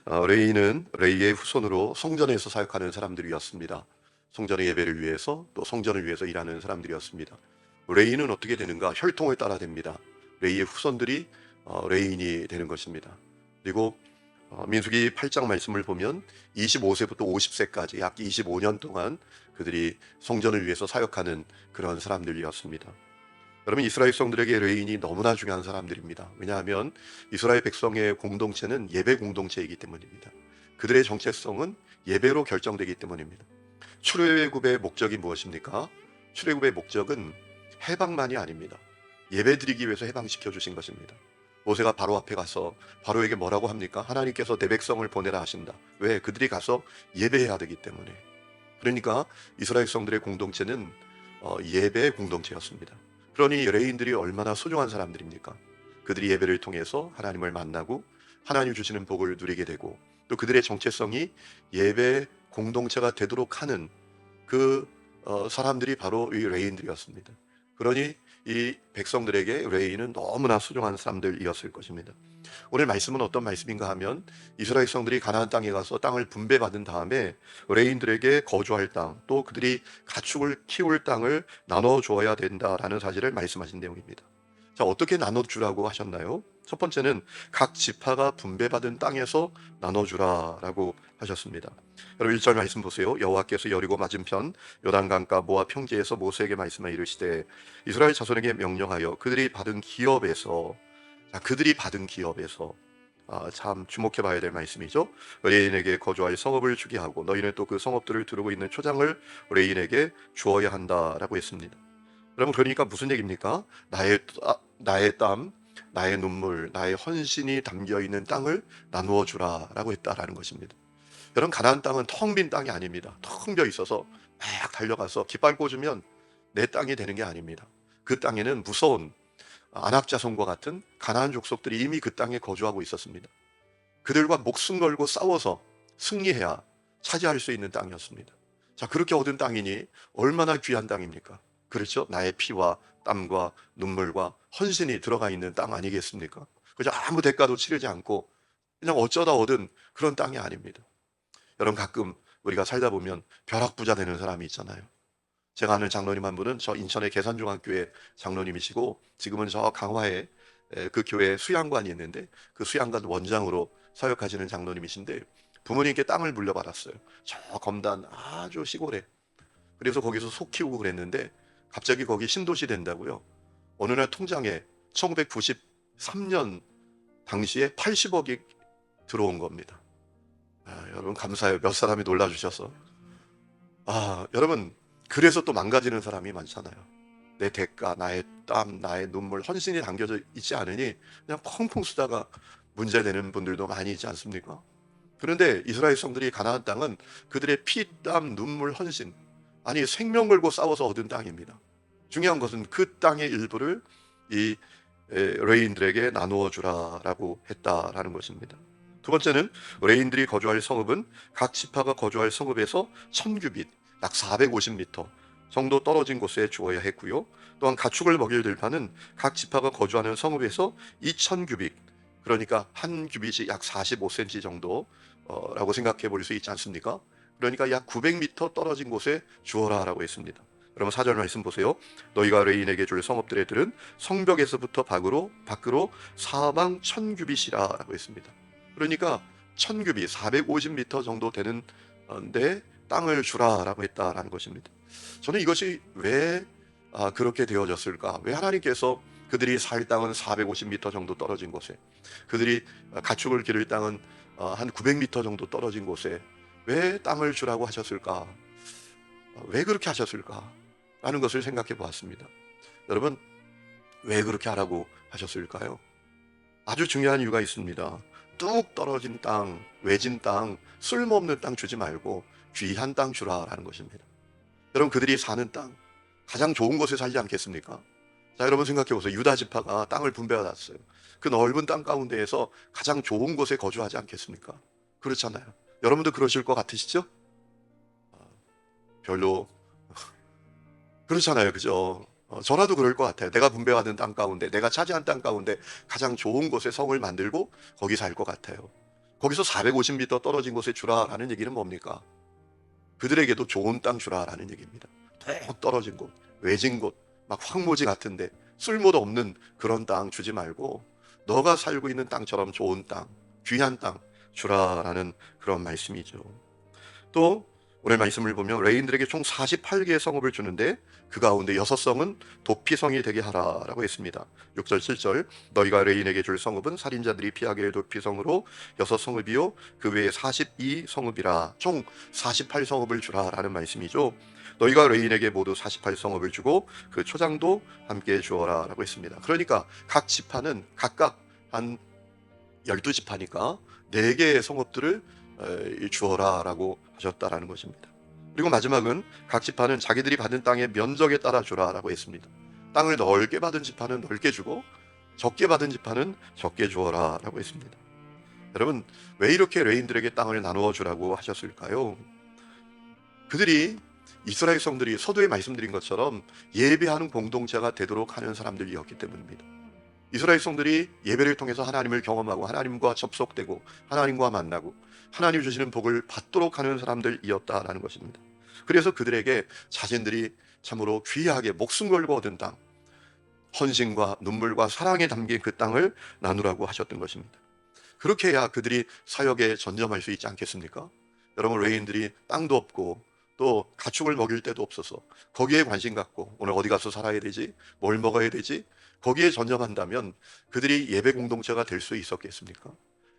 레이는 레이의 후손으로 성전에서 사역하는 사람들이었습니다. 성전의 예배를 위해서 또 성전을 위해서 일하는 사람들이었습니다. 레이는 어떻게 되는가? 혈통을 따라 됩니다. 레이의 후손들이 레인이 되는 것입니다. 그리고 민수기 8장 말씀을 보면 25세부터 50세까지 약 25년 동안 그들이 성전을 위해서 사역하는 그런 사람들이었습니다. 여러분, 이스라엘 백성들에게 레인이 너무나 중요한 사람들입니다. 왜냐하면 이스라엘 백성의 공동체는 예배 공동체이기 때문입니다. 그들의 정체성은 예배로 결정되기 때문입니다. 출애굽의 목적이 무엇입니까? 출애굽의 목적은 해방만이 아닙니다. 예배 드리기 위해서 해방시켜 주신 것입니다. 모세가 바로 앞에 가서 바로에게 뭐라고 합니까? 하나님께서 내 백성을 보내라 하신다. 왜? 그들이 가서 예배해야 되기 때문에. 그러니까 이스라엘 백성들의 공동체는 예배 공동체였습니다. 그러니 레인들이 얼마나 소중한 사람들입니까? 그들이 예배를 통해서 하나님을 만나고 하나님 주시는 복을 누리게 되고 또 그들의 정체성이 예배 공동체가 되도록 하는 그 사람들이 바로 이 레인들이었습니다. 그러니 이 백성들에게 레인은 너무나 소중한 사람들이었을 것입니다. 오늘 말씀은 어떤 말씀인가 하면 이스라엘 백성들이 가나안 땅에 가서 땅을 분배받은 다음에 레인들에게 거주할 땅, 또 그들이 가축을 키울 땅을 나눠 주어야 된다라는 사실을 말씀하신 내용입니다. 자, 어떻게 나눠 주라고 하셨나요? 첫 번째는 각 지파가 분배받은 땅에서 나눠 주라라고 하셨습니다. 여러분 1절 말씀 보세요. 여호와께서 여리고 맞은편 요단강가 모압 평지에서 모세에게 말씀하 이르시되 이스라엘 자손에게 명령하여 그들이 받은 기업에서 참 주목해 봐야 될 말씀이죠. 레인에게 거주할 성읍을 주게 하고 너희는 또 그 성읍들을 두르고 있는 초장을 레인에게 주어야 한다라고 했습니다. 여러분, 그러니까 무슨 얘기입니까? 나의 땀, 나의 눈물, 나의 헌신이 담겨 있는 땅을 나누어 주라라고 했다라는 것입니다. 여러분, 가나안 땅은 텅 빈 땅이 아닙니다. 텅 비어 있어서 막 달려가서 깃발 꽂으면 내 땅이 되는 게 아닙니다. 그 땅에는 무서운 안악자손과 같은 가나안 족속들이 이미 그 땅에 거주하고 있었습니다. 그들과 목숨 걸고 싸워서 승리해야 차지할 수 있는 땅이었습니다. 자, 그렇게 얻은 땅이니 얼마나 귀한 땅입니까? 그렇죠? 나의 피와 땀과 눈물과 헌신이 들어가 있는 땅 아니겠습니까? 그저 아무 대가도 치르지 않고 그냥 어쩌다 얻은 그런 땅이 아닙니다. 여러분, 가끔 우리가 살다 보면 벼락부자 되는 사람이 있잖아요. 제가 아는 장로님 한 분은 저 인천의 계산중학교의 장로님이시고 지금은 저 강화에 그 교회 수양관이 있는데 그 수양관 원장으로 사역하시는 장로님이신데 부모님께 땅을 물려받았어요. 저 검단 아주 시골에. 그래서 거기서 소 키우고 그랬는데 갑자기 거기 신도시 된다고요. 어느 날 통장에 1993년 당시에 80억이 들어온 겁니다. 여러분 감사해요. 몇 사람이 놀라주셔서. 여러분, 그래서 또 망가지는 사람이 많잖아요. 내 대가, 나의 땀, 나의 눈물, 헌신이 담겨져 있지 않으니 그냥 펑펑 쓰다가 문제되는 분들도 많이 있지 않습니까? 그런데 이스라엘 성들이 가나안 땅은 그들의 피, 땀, 눈물, 헌신, 아니 생명 걸고 싸워서 얻은 땅입니다. 중요한 것은 그 땅의 일부를 이 레인들에게 나누어 주라라고 했다라는 것입니다. 두 번째는 레인들이 거주할 성읍은 각 지파가 거주할 성읍에서 1000규빗, 약 450m 정도 떨어진 곳에 주어야 했고요. 또한 가축을 먹일 들판은 각 지파가 거주하는 성읍에서 2000규빗, 그러니까 한 규빗이 약 45cm 정도라고 생각해 볼 수 있지 않습니까? 그러니까 약 900m 떨어진 곳에 주어라라고 했습니다. 여러분 4절 말씀 보세요. 너희가 레인에게 줄 성읍들의 들은 성벽에서부터 밖으로 사방 1000규빗이라고 했습니다. 그러니까 1000규빗 450m 정도 되는 데 땅을 주라라고 했다라는 것입니다. 저는 이것이 왜 그렇게 되어졌을까? 왜 하나님께서 그들이 살 땅은 450m 정도 떨어진 곳에, 그들이 가축을 기를 땅은 한 900m 정도 떨어진 곳에 왜 땅을 주라고 하셨을까? 왜 그렇게 하셨을까? 라는 것을 생각해 보았습니다. 여러분, 왜 그렇게 하라고 하셨을까요? 아주 중요한 이유가 있습니다. 뚝 떨어진 땅, 외진 땅, 쓸모없는 땅 주지 말고 귀한 땅 주라라는 것입니다. 여러분, 그들이 사는 땅, 가장 좋은 곳에 살지 않겠습니까? 자, 여러분 생각해 보세요. 유다 지파가 땅을 분배받았어요. 그 넓은 땅 가운데에서 가장 좋은 곳에 거주하지 않겠습니까? 그렇잖아요. 여러분도 그러실 것 같으시죠? 별로 그렇잖아요. 그죠? 저라도 그럴 것 같아요. 내가 분배받은 땅 가운데, 내가 차지한 땅 가운데 가장 좋은 곳에 성을 만들고 거기 살 것 같아요. 거기서 450m 떨어진 곳에 주라라는 얘기는 뭡니까? 그들에게도 좋은 땅 주라라는 얘기입니다. 더 떨어진 곳, 외진 곳, 막 황무지 같은데 쓸모도 없는 그런 땅 주지 말고 너가 살고 있는 땅처럼 좋은 땅, 귀한 땅 주라라는 그런 말씀이죠. 또 오늘 말씀을 보면 레인들에게 총 48개의 성읍을 주는데 그 가운데 6성은 도피성이 되게 하라라고 했습니다. 6절 7절 너희가 레인에게 줄 성읍은 살인자들이 피하게 할 도피성으로 6성읍이요 그 외에 42성읍이라 총 48성읍을 주라라는 말씀이죠. 너희가 레인에게 모두 48성읍을 주고 그 초장도 함께 주어라라고 했습니다. 그러니까 각 지파는 각각 한 12지파니까 4개의 성읍들을 주어라라고 하셨다라는 것입니다. 그리고 마지막은 각 지파는 자기들이 받은 땅의 면적에 따라 주라라고 했습니다. 땅을 넓게 받은 지파는 넓게 주고 적게 받은 지파는 적게 주어라라고 했습니다. 여러분, 왜 이렇게 레인들에게 땅을 나누어 주라고 하셨을까요? 그들이 이스라엘 성들이 서두에 말씀드린 것처럼 예배하는 공동체가 되도록 하는 사람들이었기 때문입니다. 이스라엘 성들이 예배를 통해서 하나님을 경험하고 하나님과 접속되고 하나님과 만나고 하나님 주시는 복을 받도록 하는 사람들이었다라는 것입니다. 그래서 그들에게 자신들이 참으로 귀하게 목숨 걸고 얻은 땅, 헌신과 눈물과 사랑에 담긴 그 땅을 나누라고 하셨던 것입니다. 그렇게 해야 그들이 사역에 전념할 수 있지 않겠습니까? 여러분, 레인들이 땅도 없고 또 가축을 먹일 데도 없어서 거기에 관심 갖고 오늘 어디 가서 살아야 되지? 뭘 먹어야 되지? 거기에 전념한다면 그들이 예배 공동체가 될 수 있었겠습니까?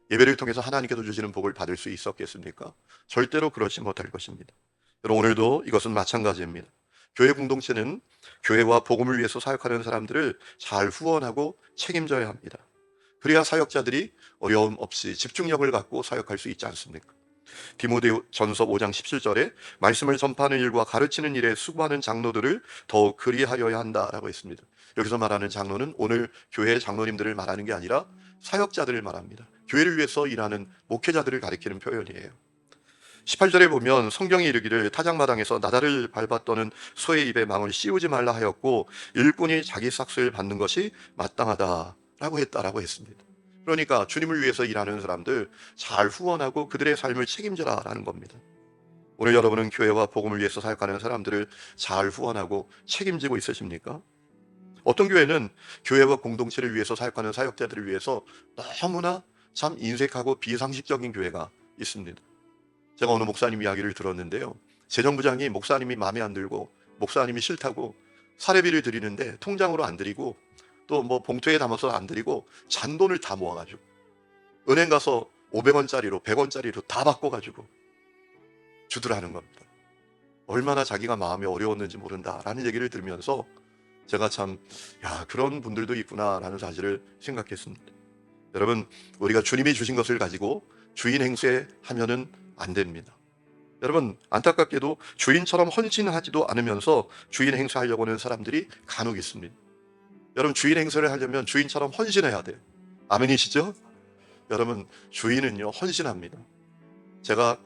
예배를 통해서 하나님께서 주시는 복을 받을 수 있었겠습니까? 절대로 그렇지 못할 것입니다. 여러분, 오늘도 이것은 마찬가지입니다. 교회 공동체는 교회와 복음을 위해서 사역하는 사람들을 잘 후원하고 책임져야 합니다. 그래야 사역자들이 어려움 없이 집중력을 갖고 사역할 수 있지 않습니까? 디모데전서 5장 17절에 말씀을 전파하는 일과 가르치는 일에 수고하는 장로들을 더욱 그리하여야 한다라고 했습니다. 여기서 말하는 장로는 오늘 교회의 장로님들을 말하는 게 아니라 사역자들을 말합니다. 교회를 위해서 일하는 목회자들을 가리키는 표현이에요. 18절에 보면 성경이 이르기를 타작마당에서 나다를 밟아 떠는 소의 입에 망을 씌우지 말라 하였고 일꾼이 자기 삭슬 받는 것이 마땅하다라고 했다라고 했습니다. 그러니까 주님을 위해서 일하는 사람들 잘 후원하고 그들의 삶을 책임져라라는 겁니다. 오늘 여러분은 교회와 복음을 위해서 사역하는 사람들을 잘 후원하고 책임지고 있으십니까? 어떤 교회는 교회와 공동체를 위해서 사역하는 사역자들을 위해서 너무나 참 인색하고 비상식적인 교회가 있습니다. 제가 어느 목사님 이야기를 들었는데요. 재정부장이 목사님이 마음에 안 들고 목사님이 싫다고 사례비를 드리는데 통장으로 안 드리고 또 뭐 봉투에 담아서 안 드리고 잔돈을 다 모아가지고 은행 가서 500원짜리로 100원짜리로 다 바꿔가지고 주더라는 겁니다. 얼마나 자기가 마음이 어려웠는지 모른다라는 얘기를 들으면서 제가 참 그런 분들도 있구나라는 사실을 생각했습니다. 여러분, 우리가 주님이 주신 것을 가지고 주인 행세하면은 안 됩니다. 여러분, 안타깝게도 주인처럼 헌신하지도 않으면서 주인 행세하려고 하는 사람들이 간혹 있습니다. 여러분, 주인 행세를 하려면 주인처럼 헌신해야 돼요. 아멘이시죠? 여러분, 주인은요 헌신합니다. 제가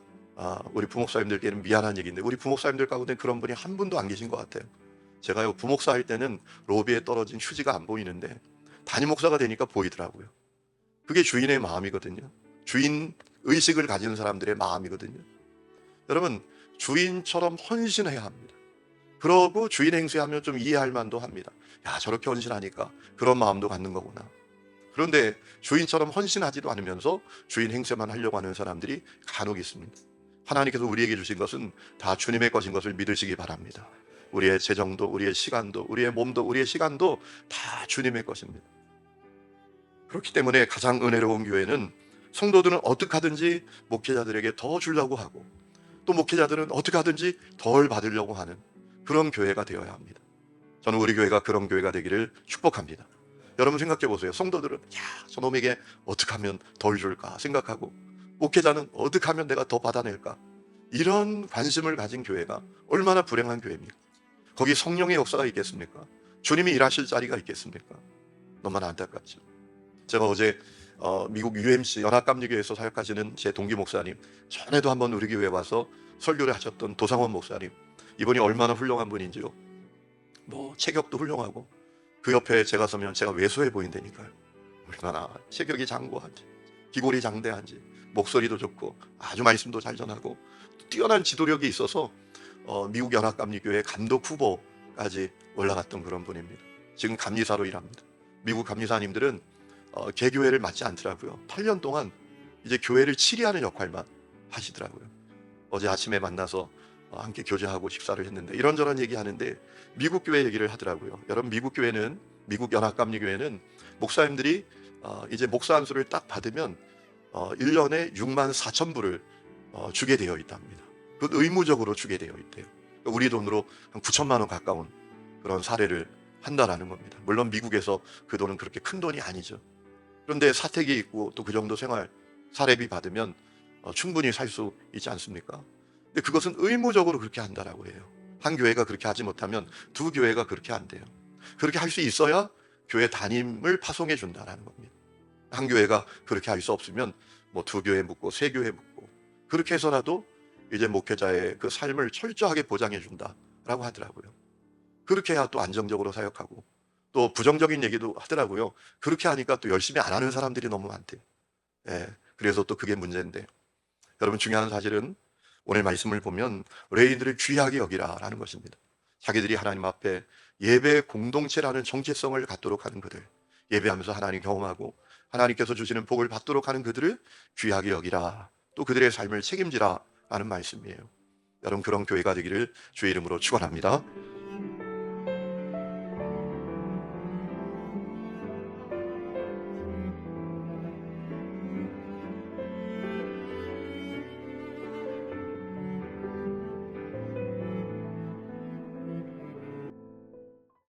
우리 부목사님들께는 미안한 얘기인데 우리 부목사님들 가운데 그런 분이 한 분도 안 계신 것 같아요. 제가요 부목사 할 때는 로비에 떨어진 휴지가 안 보이는데 담임 목사가 되니까 보이더라고요. 그게 주인의 마음이거든요. 주인 의식을 가진 사람들의 마음이거든요. 여러분, 주인처럼 헌신해야 합니다. 그러고 주인 행세하면 좀 이해할 만도 합니다. 저렇게 헌신하니까 그런 마음도 갖는 거구나. 그런데 주인처럼 헌신하지도 않으면서 주인 행세만 하려고 하는 사람들이 간혹 있습니다. 하나님께서 우리에게 주신 것은 다 주님의 것인 것을 믿으시기 바랍니다. 우리의 재정도, 우리의 시간도, 우리의 몸도, 우리의 시간도 다 주님의 것입니다. 그렇기 때문에 가장 은혜로운 교회는 성도들은 어떻게 하든지 목회자들에게 더 주려고 하고 또 목회자들은 어떻게 하든지 덜 받으려고 하는 그런 교회가 되어야 합니다. 저는 우리 교회가 그런 교회가 되기를 축복합니다. 여러분 생각해 보세요. 성도들은 저놈에게 어떻게 하면 덜 줄까 생각하고 목회자는 어떻게 하면 내가 더 받아낼까 이런 관심을 가진 교회가 얼마나 불행한 교회입니까? 거기 성령의 역사가 있겠습니까? 주님이 일하실 자리가 있겠습니까? 너무나 안타깝죠. 제가 어제 미국 UMC 연합감리교회에서 사역하시는 제 동기 목사님, 전에도 한번 우리 교회에 와서 설교를 하셨던 도상원 목사님, 이분이 얼마나 훌륭한 분인지요. 체격도 훌륭하고 그 옆에 제가 서면 제가 왜소해 보인다니까요. 얼마나 체격이 장고한지 기골이 장대한지 목소리도 좋고 아주 말씀도 잘 전하고 뛰어난 지도력이 있어서 미국 연합감리교회 감독 후보까지 올라갔던 그런 분입니다. 지금 감리사로 일합니다. 미국 감리사님들은 개교회를 맡지 않더라고요. 8년 동안 이제 교회를 치리하는 역할만 하시더라고요. 어제 아침에 만나서 함께 교제하고 식사를 했는데 이런저런 얘기하는데 미국 교회 얘기를 하더라고요. 여러분, 미국 교회는, 미국 연합감리교회는 목사님들이 이제 목사 안수를 딱 받으면 1년에 6만 4천 불을 주게 되어 있답니다. 그 의무적으로 주게 되어 있대요. 우리 돈으로 한 9천만 원 가까운 그런 사례를 한다라는 겁니다. 물론 미국에서 그 돈은 그렇게 큰 돈이 아니죠. 그런데 사택이 있고 또 그 정도 생활 사례비 받으면 충분히 살 수 있지 않습니까? 근데 그것은 의무적으로 그렇게 한다라고 해요. 한 교회가 그렇게 하지 못하면 두 교회가 그렇게 안 돼요. 그렇게 할 수 있어야 교회 담임을 파송해 준다라는 겁니다. 한 교회가 그렇게 할 수 없으면 뭐 두 교회 묻고 세 교회 묻고 그렇게 해서라도 이제 목회자의 그 삶을 철저하게 보장해 준다라고 하더라고요. 그렇게 해야 또 안정적으로 사역하고 또 부정적인 얘기도 하더라고요. 그렇게 하니까 또 열심히 안 하는 사람들이 너무 많대요. 예, 그래서 또 그게 문제인데, 여러분, 중요한 사실은 오늘 말씀을 보면 레위인들을 귀하게 여기라라는 것입니다. 자기들이 하나님 앞에 예배 공동체라는 정체성을 갖도록 하는 그들, 예배하면서 하나님 경험하고 하나님께서 주시는 복을 받도록 하는 그들을 귀하게 여기라, 또 그들의 삶을 책임지라 라는 말씀이에요. 여러분, 그런 교회가 되기를 주의 이름으로 축원합니다.